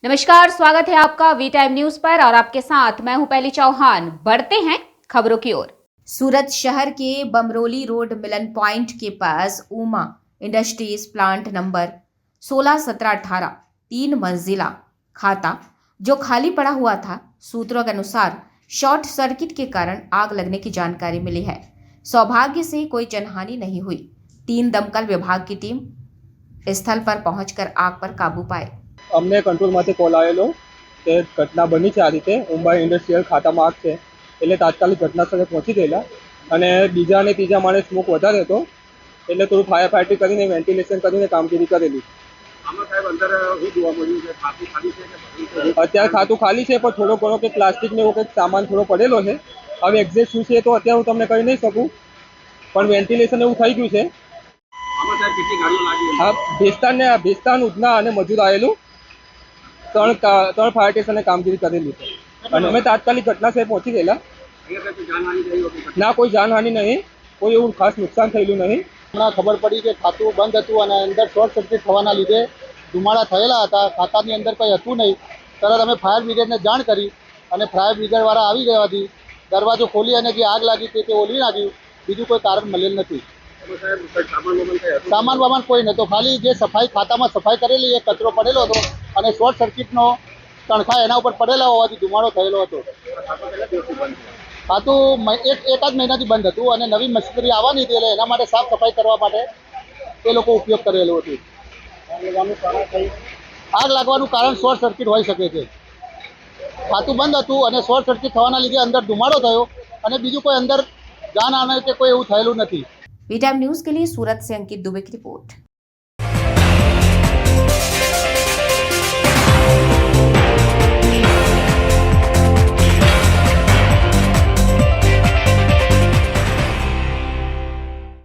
नमस्कार, स्वागत है आपका वी टाइम न्यूज पर और आपके साथ मैं हूं पहली चौहान। बढ़ते हैं खबरों की ओर। सूरत शहर के बमरोली रोड मिलन पॉइंट के पास उमा इंडस्ट्रीज प्लांट नंबर 16, 17, 18 3 मंजिला खाता जो खाली पड़ा हुआ था, सूत्रों के अनुसार शॉर्ट सर्किट के कारण आग लगने की जानकारी मिली है। सौभाग्य से कोई जनहानि नहीं हुई। 3 दमकल विभाग की टीम स्थल पर पहुंचकर आग पर काबू पाए। अमने કંટ્રોલમાંથી કોલ આવેલો કે ઘટના બની છે આ રીતે ઉંબાઈ ઇન્ડસ્ટ્રીયલ ખાતામાં આગ છે એટલે તાત્કાલિક ઘટના સ્થળે પહોંચી ગયેલા અને બીજા અને ત્રીજા માળે સ્મોક વધારે હતો એટલે થોડું ફાયર ફાઇટિંગ કરીને વેન્ટિલેશન કરીને કામગીરી કરેલી। અત્યારે ખાતું ખાલી છે પણ થોડો ઘણો કે પ્લાસ્ટિક ને એવો કંઈક સામાન થોડો પડેલો છે। હવે એક્ઝેક્ટ શું છે તો અત્યારે હું તમને કહી નહીં શકું પણ વેન્ટિલેશન એવું થઈ ગયું છે। હા, ભેસ્તાન ઉધના અને મજૂર આવેલું ત્રણ ફાયર સ્ટેશને કામગીરી કરેલી છે અને અમે તાત્કાલિક ઘટના સ્થળે પહોંચી ગયેલા। ના, કોઈ જાનહાનિ નહીં, કોઈ એવું ખાસ નુકસાન થયેલું નહીં। હમણાં ખબર પડી કે ખાતું બંધ હતું અને અંદર શોર્ટ સર્કિટ થવાના લીધે ધુમાડા થયેલા હતા। ખાતાની અંદર કંઈ હતું નહીં। તરત અમે ફાયર બ્રિગેડને જાણ કરી અને ફાયર બ્રિગેડવાળા આવી ગયાથી દરવાજો ખોલી અને જે આગ લાગી તે ઓલવી નાખ્યું। બીજું કોઈ કારણ મળેલ નથી। સામાન વામાન કોઈ નહોતો, ખાલી જે સફાઈ ખાતામાં સફાઈ કરેલી એ કચરો પડેલો હતો અને શોર્ટ સર્કિટનો તણખા એના ઉપર પડેલા હોવાથી ધુમાડો થયેલો હતો। ખાતું એકાદ મહિનાથી બંધ હતું અને નવી મશીનરી આવવાની હતી એટલે એના માટે સાફ સફાઈ કરવા માટે એ લોકો ઉપયોગ કરેલું હતું। આગ લાગવાનું કારણ શોર્ટ સર્કિટ હોઈ શકે છે। ખાતું બંધ હતું અને શોર્ટ સર્કિટ થવાના લીધે અંદર ધુમાડો થયો અને બીજું કોઈ અંદર જાનહાનિ કે કોઈ એવું થયેલું નથી। वी टाइम न्यूज के लिए सूरत से अंकित दुबे की रिपोर्ट।